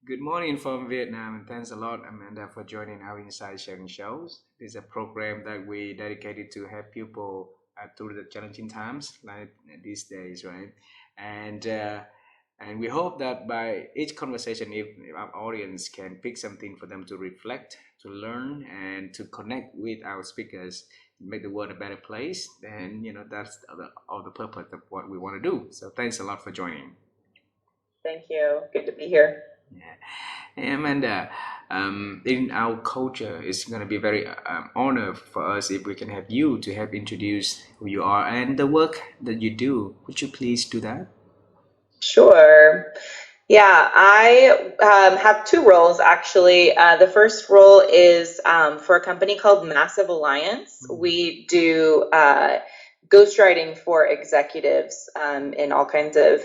Good morning from Vietnam, and thanks a lot, Amanda, for joining our Inside Sharing shows. This is a program that we dedicated to help people through the challenging times like these days, right? And uh, and we hope that by each conversation, if our audience can pick something for them to reflect, to learn, and to connect with our speakers, make the world a better place, then that's all the purpose of what we want to do. So thanks a lot for joining. Thank you. Good to be here. Yeah. And in our culture, it's going to be very honor for us if we can have you to help introduce who you are and the work that you do. Would you please do that? Sure. Yeah, I have two roles actually. The first role is for a company called Massive Alliance. Mm. We do ghostwriting for executives in all kinds of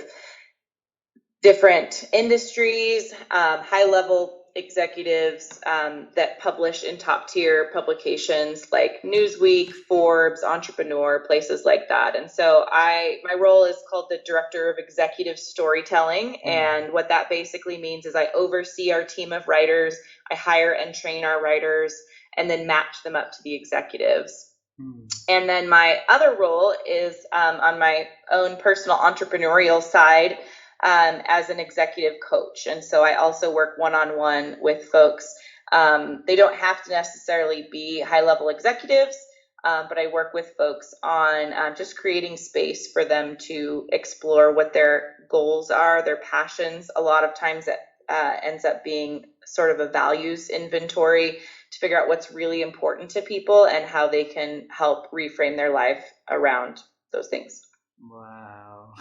different industries, high level executives that publish in top tier publications like Newsweek, Forbes, Entrepreneur, places like that. And so my role is called the Director of Executive Storytelling. Mm. And what that basically means is I oversee our team of writers, I hire and train our writers, and then match them up to the executives. Mm. And then my other role is on my own personal entrepreneurial side as an executive coach. And so I also work one on one with folks. They don't have to necessarily be high level executives, but I work with folks on just creating space for them to explore what their goals are, their passions. A lot of times it ends up being sort of a values inventory to figure out what's really important to people and how they can help reframe their life around those things. Wow,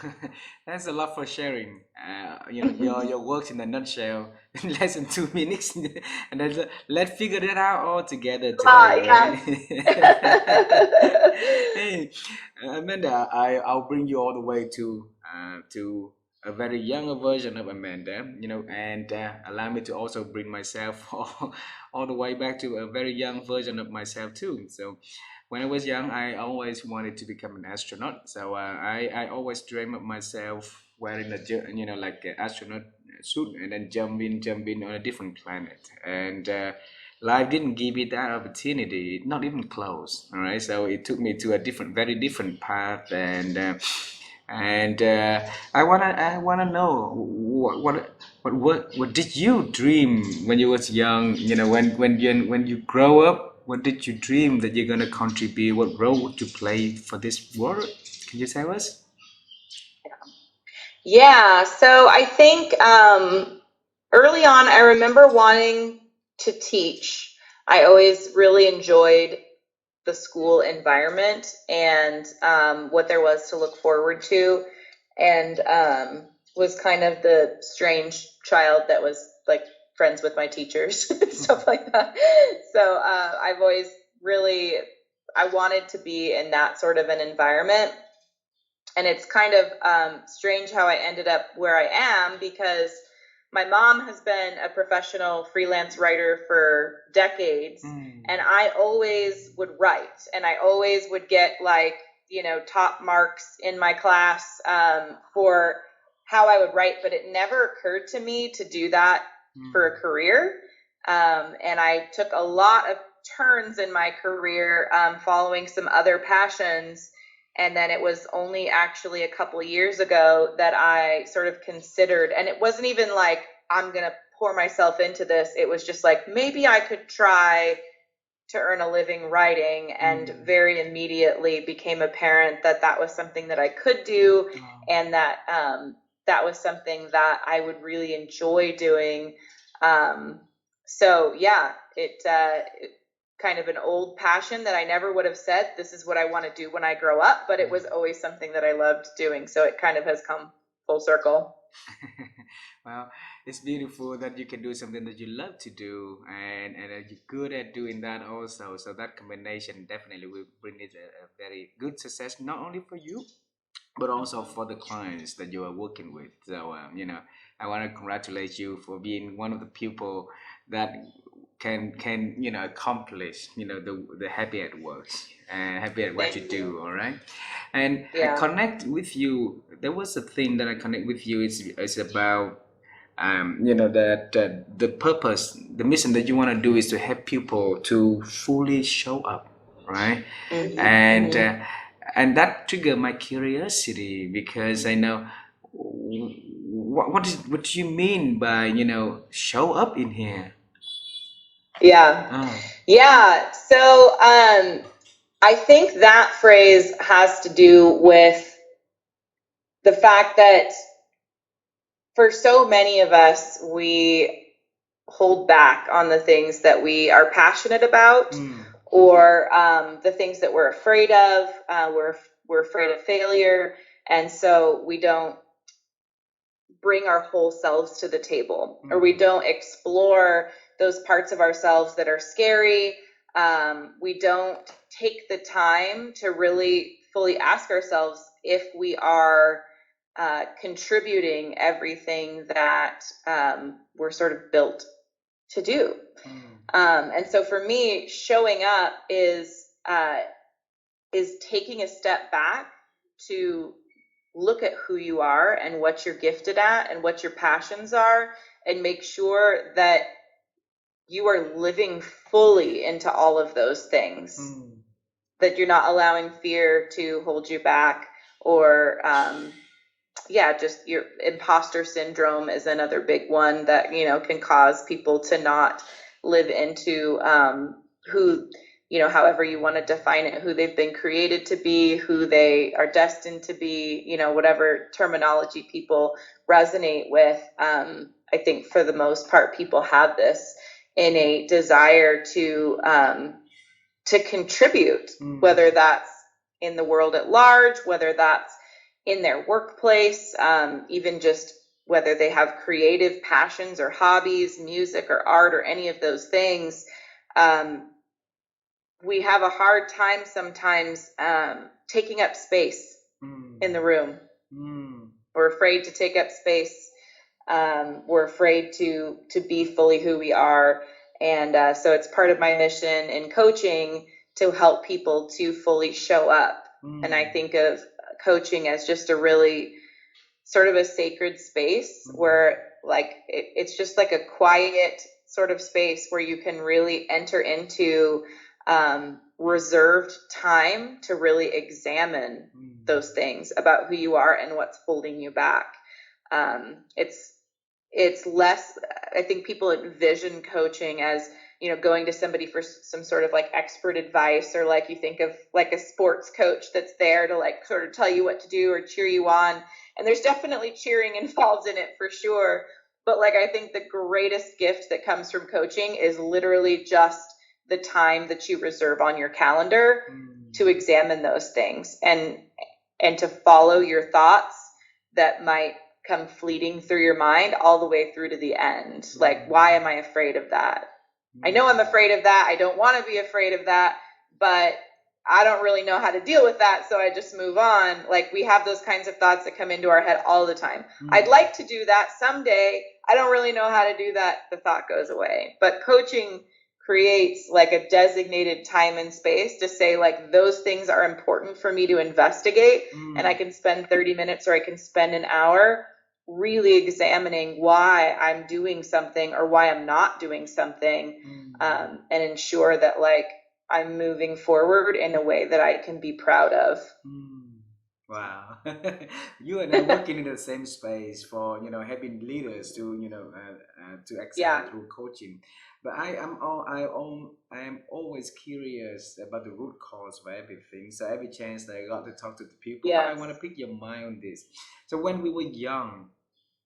thanks a lot for sharing. Your works in a nutshell in less than 2 minutes, and then let's figure that out all together today, right? Yeah. Hey, Amanda, I'll bring you all the way to a very younger version of Amanda, and allow me to also bring myself all the way back to a very young version of myself too. So when I was young, I always wanted to become an astronaut. So I always dream of myself wearing like an astronaut suit and then jump in on a different planet. And life didn't give me that opportunity, not even close. All right, so it took me to a very different path, and I wanna know what did you dream when you was young? When you grow up, what did you dream that you're gonna contribute? What role would you play for this world? Can you tell us? Yeah, so I think early on, I remember wanting to teach. I always really enjoyed the school environment and what there was to look forward to, and was kind of the strange child that was like friends with my teachers and stuff like that. So I've always really I wanted to be in that sort of an environment, and it's kind of strange how I ended up where I am because my mom has been a professional freelance writer for decades, Mm. and I always would write, and I always would get like top marks in my class for how I would write, but it never occurred to me to do that for Mm. a career. And I took a lot of turns in my career following some other passions, and then it was only actually a couple of years ago that I sort of considered, and it wasn't even like I'm going to pour myself into this. It was just like maybe I could try to earn a living writing, and Mm. very immediately became apparent that that was something that I could do, Oh. and that that was something that I would really enjoy doing. Um, so yeah, it kind of an old passion that I never would have said this is what I want to do when I grow up, but it was always something that I loved doing. So it kind of has come full circle. Well, it's beautiful that you can do something that you love to do, and that you're good at doing that also. So that combination definitely will bring it a very good success, not only for you, but also for the clients that you are working with. So, I want to congratulate you for being one of the people that can accomplish the happy at work and happy at what you Thank do. you. All right, and I Yeah. connect with you. There was a thing that I connect with you. It's about that the purpose, the mission that you want to do is to help people to fully show up, right? And and that triggered my curiosity because I know what do you mean by show up in here? Yeah. Ah. Yeah. So I think that phrase has to do with the fact that for so many of us, we hold back on the things that we are passionate about, or the things that we're afraid of. We're afraid of failure, and so we don't bring our whole selves to the table, or we don't explore those parts of ourselves that are scary. We don't take the time to really fully ask ourselves if we are contributing everything that we're sort of built to do. And so for me, showing up is taking a step back to look at who you are and what you're gifted at and what your passions are, and make sure that you are living fully into all of those things, that you're not allowing fear to hold you back, or just your imposter syndrome is another big one that can cause people to not live into who, however you want to define it, who they've been created to be, who they are destined to be, whatever terminology people resonate with. I think for the most part, people have this innate desire to contribute, whether that's in the world at large, whether that's in their workplace, even just whether they have creative passions or hobbies, music or art or any of those things. We have a hard time sometimes taking up space in the room. We're afraid to take up space. We're afraid to be fully who we are. And so it's part of my mission in coaching to help people to fully show up. And I think of coaching as just a really sort of a sacred space where it's just like a quiet sort of space where you can really enter into reserved time to really examine those things about who you are and what's holding you back. It's less, I think people envision coaching as, going to somebody for some sort of like expert advice, or like you think of like a sports coach that's there to like sort of tell you what to do or cheer you on. And there's definitely cheering involved in it for sure. But like, I think the greatest gift that comes from coaching is literally just the time that you reserve on your calendar to examine those things and to follow your thoughts that might come fleeting through your mind all the way through to the end. Like, why am I afraid of that? I know I'm afraid of that. I don't want to be afraid of that, but I don't really know how to deal with that, so I just move on. Like, we have those kinds of thoughts that come into our head all the time. I'd like to do that someday. I don't really know how to do that. The thought goes away. But coaching creates like a designated time and space to say, like, those things are important for me to investigate, and I can spend 30 minutes or I can spend an hour really examining why I'm doing something or why I'm not doing something, and ensure that like I'm moving forward in a way that I can be proud of. Wow. You and I working in the same space for helping leaders to to excel through coaching. But I am always curious about the root cause of everything. So every chance that I got to talk to the people, I want to pick your mind on this. So when we were young,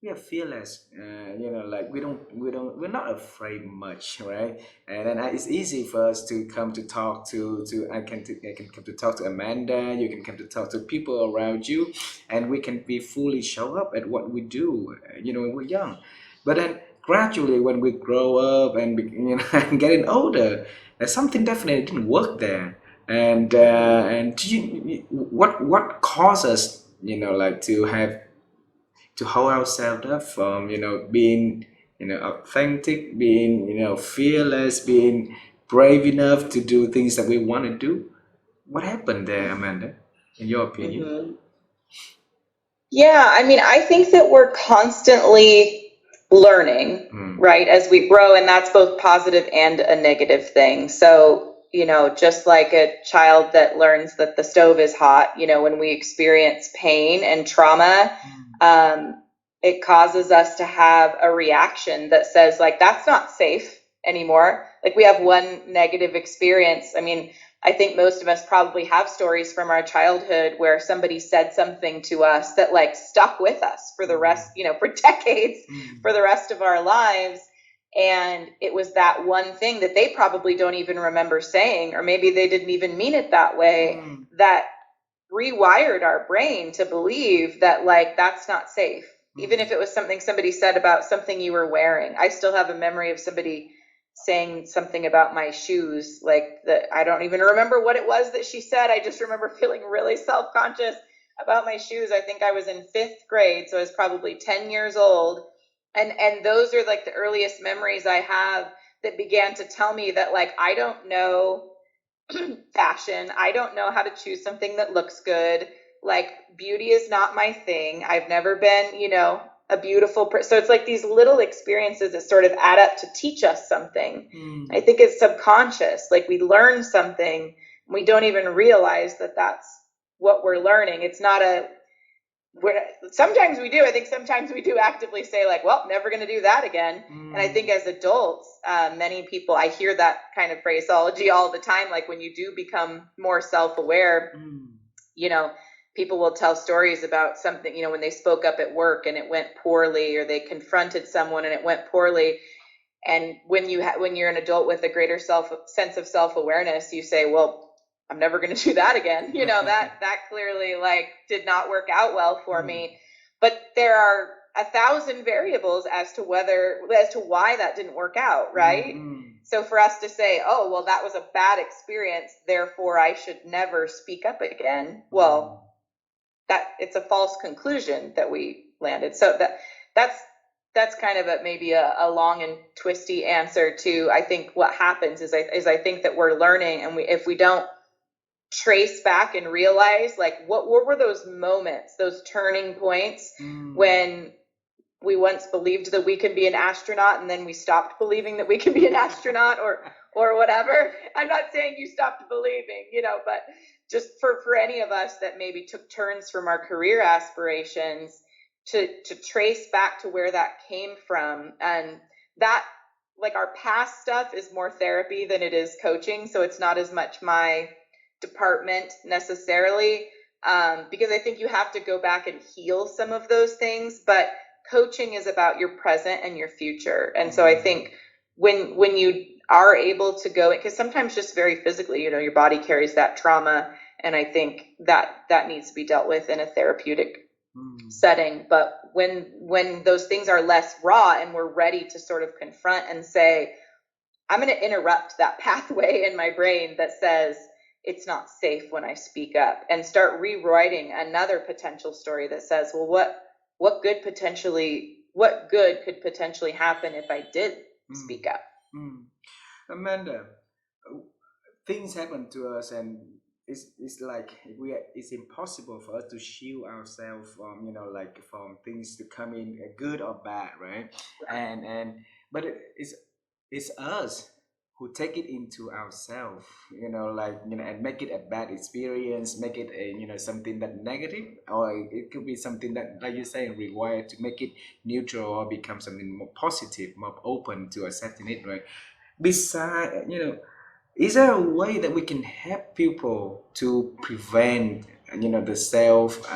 we are fearless, like we're not afraid much, right? And then it's easy for us to come to talk to I can come to talk to Amanda, you can come to talk to people around you, and we can be fully show up at what we do, when we're young. But then gradually when we grow up and and getting older, something definitely didn't work there. And what causes like to hold ourselves up from being authentic, being fearless, being brave enough to do things that we want to do. What happened there, Amanda, in your opinion? Yeah, I mean, I think that we're constantly learning, right, as we grow, and that's both positive and a negative thing. So, just like a child that learns that the stove is hot, when we experience pain and trauma, it causes us to have a reaction that says, like, that's not safe anymore. Like, we have one negative experience. I mean, I think most of us probably have stories from our childhood where somebody said something to us that like stuck with us for the rest, for decades, for the rest of our lives. And it was that one thing that they probably don't even remember saying, or maybe they didn't even mean it that way, that rewired our brain to believe that, like, that's not safe. Even if it was something somebody said about something you were wearing. I still have a memory of somebody saying something about my shoes, like, that I don't even remember what it was that she said. I just remember feeling really self-conscious about my shoes. I think I was in 5th grade, so I was probably 10 years old. And those are like the earliest memories I have that began to tell me that, like, I don't know fashion. I don't know how to choose something that looks good. Like, beauty is not my thing. I've never been, a beautiful person. So it's like these little experiences that sort of add up to teach us something. I think it's subconscious. Like, we learn something, we don't even realize that that's what we're learning. It's not sometimes we do. I think sometimes we do actively say, like, well, never going to do that again. And I think as adults, many people, I hear that kind of phraseology all the time. Like, when you do become more self-aware, people will tell stories about something, when they spoke up at work and it went poorly, or they confronted someone and it went poorly. And when you're an adult with a greater sense of self-awareness, you say, well, I'm never going to do that again. That clearly, like, did not work out well for me. But there are 1,000 variables as to why that didn't work out, right? So for us to say, oh, well, that was a bad experience, therefore I should never speak up again. Well, it's a false conclusion that we landed. So that's kind of maybe a long and twisty answer to, I think what happens is I think that we're learning, and if we don't trace back and realize, like, what were those moments, those turning points when we once believed that we can be an astronaut and then we stopped believing that we can be an astronaut, or whatever. I'm not saying you stopped believing, but just for any of us that maybe took turns from our career aspirations to trace back to where that came from. And that, like, our past stuff is more therapy than it is coaching. So it's not as much my department necessarily, because I think you have to go back and heal some of those things. But coaching is about your present and your future. And so I think when you are able to go, because sometimes just very physically, your body carries that trauma, and I think that needs to be dealt with in a therapeutic setting. But when those things are less raw and we're ready to sort of confront and say, I'm going to interrupt that pathway in my brain that says it's not safe when I speak up, and start rewriting another potential story that says, well, what good could potentially happen if I did speak up? Amanda, things happen to us, and it's like it's impossible for us to shield ourselves from, like, from things to come in, good or bad, right? But it's us who take it into ourselves, like, and make it a bad experience, make it a, something that negative, or it could be something that, like you say, required to make it neutral or become something more positive, more open to accepting it, right? Besides, is there a way that we can help people to prevent, the self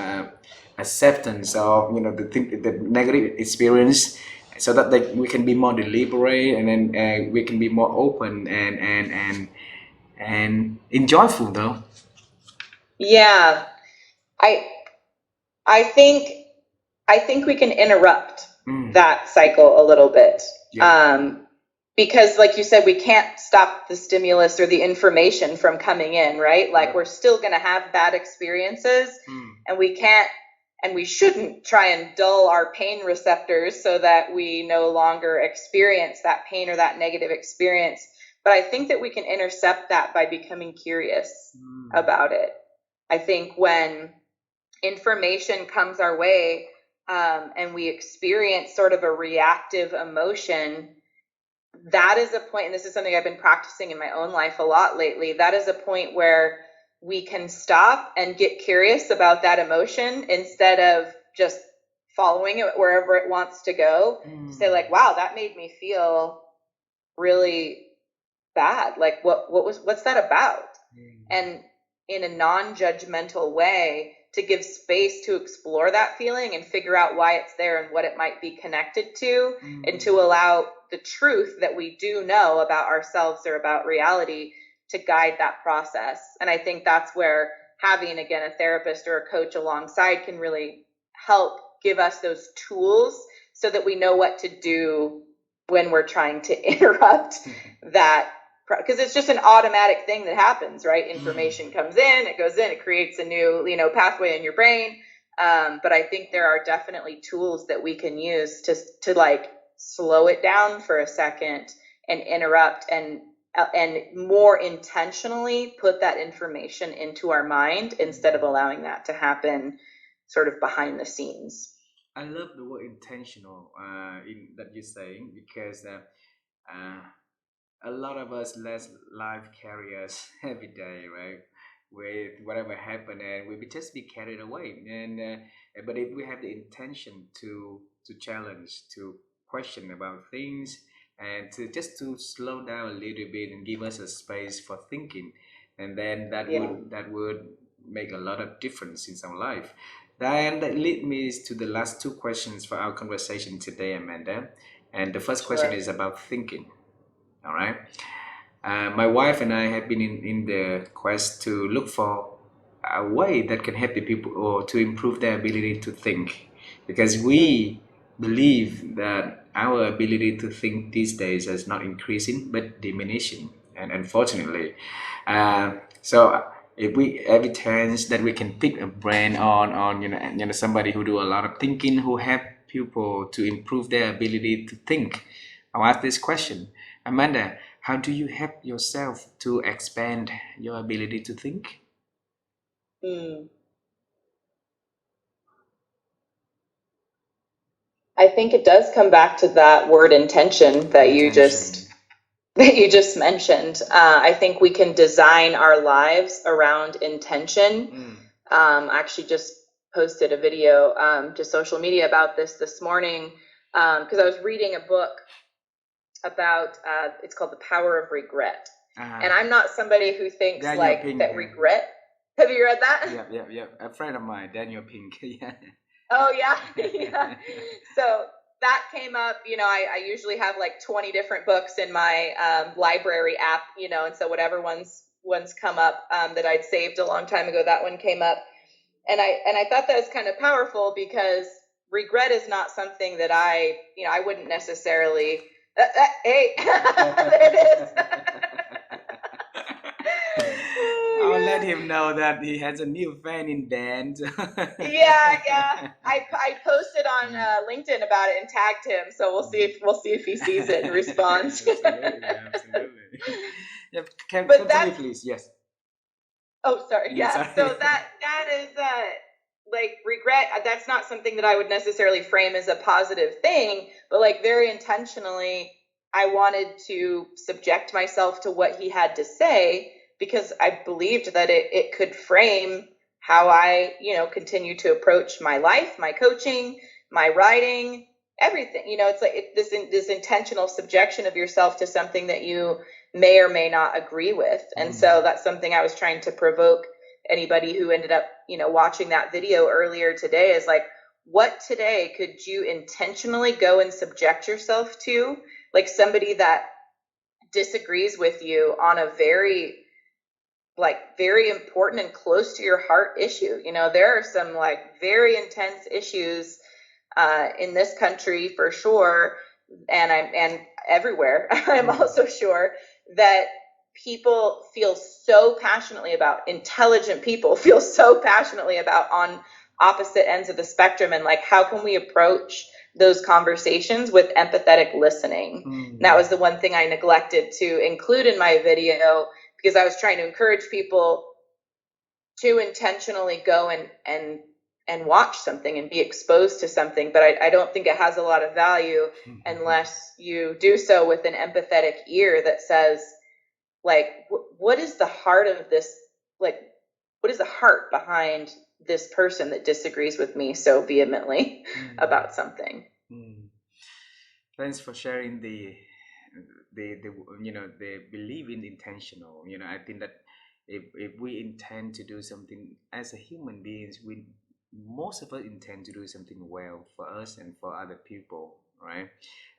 acceptance of, the negative experience, so that we can be more deliberate, and then we can be more open and enjoyable, though? Yeah, I I think we can interrupt that cycle a little bit. Yeah. Because, like you said, we can't stop the stimulus or the information from coming in, right? Like, we're still going to have bad experiences, and we can't and we shouldn't try and dull our pain receptors so that we no longer experience that pain or that negative experience. But I think that we can intercept that by becoming curious about it. I think when information comes our way, and we experience sort of a reactive emotion, that is a point, and this is something I've been practicing in my own life a lot lately, that is a point where we can stop and get curious about that emotion instead of just following it wherever it wants to go. Say like, wow, that made me feel really bad. Like what's that about? And in a non-judgmental way, to give space to explore that feeling and figure out why it's there and what it might be connected to, and to allow the truth that we do know about ourselves or about reality to guide that process. And I think that's where having, again, a therapist or a coach alongside can really help give us those tools so that we know what to do when we're trying to interrupt that, because it's just an automatic thing that happens, right? Information comes in, it goes in, it creates a new, pathway in your brain. But I think there are definitely tools that we can use to like slow it down for a second and interrupt and more intentionally put that information into our mind instead of allowing that to happen sort of behind the scenes. I love the word intentional in that you're saying, because uh, a lot of us let life carry us every day, right? With whatever happened, and we would just be carried away. And but if we have the intention to challenge, to question about things, and to slow down a little bit and give us a space for thinking, and then that would make a lot of difference in our life. Then that leads me to the last two questions for our conversation today, Amanda. And the first question Sure. is about thinking. All right. My wife and I have been in the quest to look for a way that can help the people or to improve their ability to think, because we believe that our ability to think these days is not increasing but diminishing, and unfortunately, so if we every chance that we can pick a brain on somebody who do a lot of thinking, who help people to improve their ability to think, I'll ask this question, Amanda. How do you help yourself to expand your ability to think? Mm. I think it does come back to that word intention that you Intention. just that you just mentioned. I think we can design our lives around intention. I actually just posted a video to social media about this morning, because I was reading a book about it's called The Power of Regret. And I'm not somebody who thinks Daniel like Pink. that regret. Have you read that? Yeah. A friend of mine, Daniel Pink. Yeah. Oh yeah, yeah. So that came up. I usually have like 20 different books in my library app. And so whatever ones come up that I'd saved a long time ago, that one came up, and I thought that was kind of powerful because regret is not something that I wouldn't necessarily. Hey, there it is. I'll let Oh him know that he has a new fan in band. yeah. I posted on LinkedIn about it and tagged him, so we'll see if he sees it and responds. Absolutely. Yeah, But continue, that's please. Yes. oh sorry, Yeah, yeah. So sorry. that is like regret. That's not something that I would necessarily frame as a positive thing, but like very intentionally, I wanted to subject myself to what he had to say because I believed that it could frame how I continue to approach my life, my coaching, my writing, everything. It's like this intentional subjection of yourself to something that you may or may not agree with. And so that's something I was trying to provoke anybody who ended up, watching that video earlier today, is like, what today could you intentionally go and subject yourself to? Like somebody that disagrees with you on a very important and close to your heart issue. There are some like very intense issues in this country for sure, and everywhere. I'm also sure that people feel so passionately about, intelligent people feel so passionately about, on opposite ends of the spectrum, and like how can we approach those conversations with empathetic listening. And that was the one thing I neglected to include in my video, because I was trying to encourage people to intentionally go and and watch something and be exposed to something, but I don't think it has a lot of value unless you do so with an empathetic ear that says, like, what is the heart of this? Like, what is the heart behind this person that disagrees with me so vehemently about something? Thanks for sharing the the belief in intentional. I think that if we intend to do something as a human beings, we most of us intend to do something well for us and for other people, right?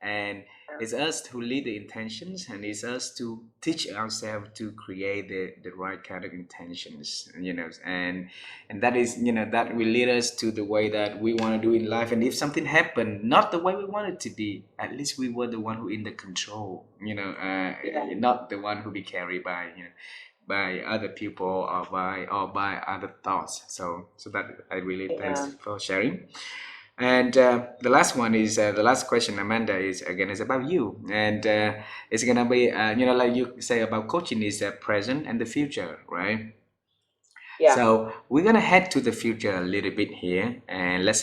And it's us who lead the intentions, and it's us to teach ourselves to create the right kind of intentions, and that is, that will lead us to the way that we want to do in life. And if something happened not the way we want it to be, at least we were the one who in the control, not the one who be carried by, by other people, or by other thoughts. So that I really thanks Yeah. for sharing. And the last one is, the last question, Amanda, is again is about you, and it's gonna be, like you say about coaching is present and the future, right? Yeah. So we're gonna head to the future a little bit here, and let's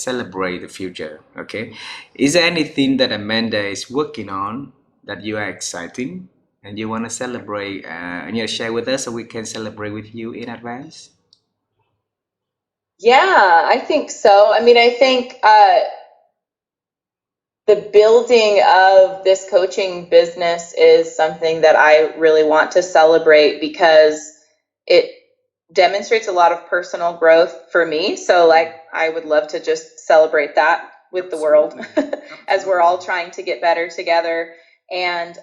celebrate the future. Okay, is there anything that Amanda is working on that you are exciting and you want to celebrate, and share with us so we can celebrate with you in advance? Yeah, I think so. I mean, I think the building of this coaching business is something that I really want to celebrate because it demonstrates a lot of personal growth for me. So, like, I would love to just celebrate that with the world Absolutely, as we're all absolutely. trying to get better together. And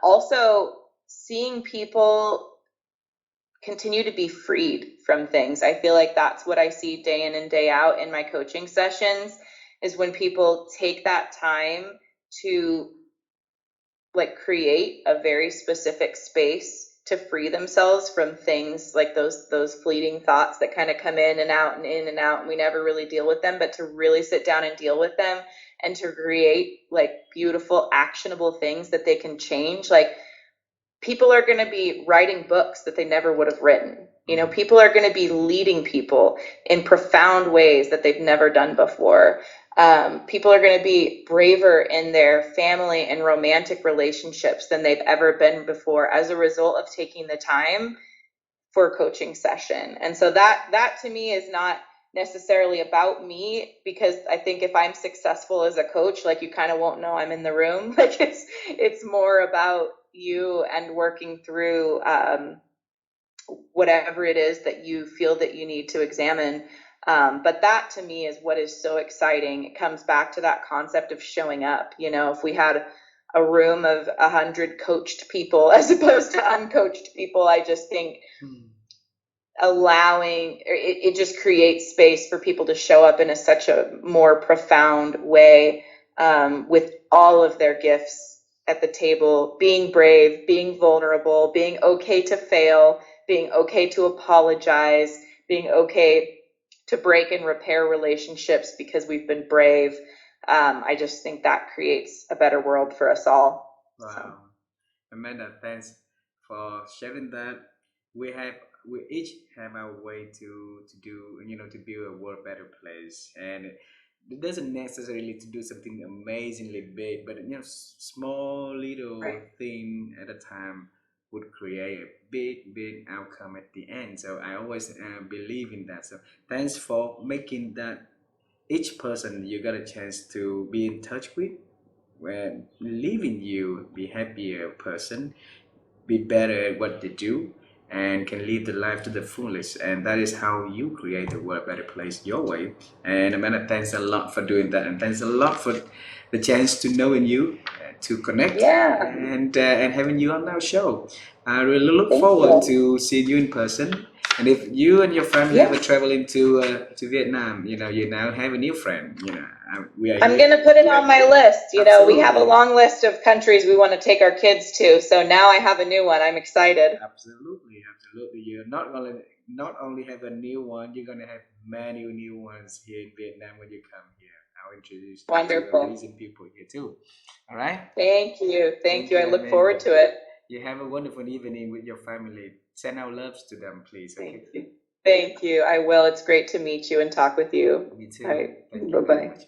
also seeing people continue to be freed from things. I feel like that's what I see day in and day out in my coaching sessions, is when people take that time to, like, create a very specific space to free themselves from things like those fleeting thoughts that kind of come in and out, and we never really deal with them, but to really sit down and deal with them and to create like beautiful actionable things that they can change. Like, people are going to be writing books that they never would have written. People are going to be leading people in profound ways that they've never done before. People are going to be braver in their family and romantic relationships than they've ever been before as a result of taking the time for a coaching session. And so that to me is not necessarily about me, because I think if I'm successful as a coach, like, you kind of won't know I'm in the room. Like, it's more about you and working through whatever it is that you feel that you need to examine. But that to me is what is so exciting. It comes back to that concept of showing up. If we had a room of 100 coached people as opposed to uncoached people, I just think it just creates space for people to show up in such a more profound way, with all of their gifts at the table, being brave, being vulnerable, being okay to fail, being okay to apologize, being okay to break and repair relationships because we've been brave. I just think that creates a better world for us all. So. Wow. Amanda, thanks for sharing that. We have we each have our way to do, to build a world better place, and it doesn't necessarily to do something amazingly big, but small little Right. thing at a time would create a big outcome at the end. So I always believe in that. So thanks for making that each person you got a chance to be in touch with, when leaving you be happier person, be better at what they do, and can live the life to the fullest. And that is how you create the world a better place your way. And Amanda, thanks a lot for doing that, and thanks a lot for the chance to knowing you, to connect, Yeah. and having you on our show. I really look Thank forward you. to seeing you in person. And if you and your family ever Yes. travel to Vietnam, you now have a new friend. We are I'm here. going to put it on my list. We have a Absolutely. long list of countries we want to take our kids to. So now I have a new one. I'm excited. Absolutely, absolutely. You're not only have a new one, you're gonna have many new ones here in Vietnam when you come here. I'll introduce you to Wonderful. amazing people here too. All right. Thank you. Thank Thank you. I you, look Amanda. forward to it. You have a wonderful evening with your family. Send our loves to them, please. Thank Okay. you. Thank you. I will. It's great to meet you and talk with you. Me All too. right. Thank Bye you very bye. much.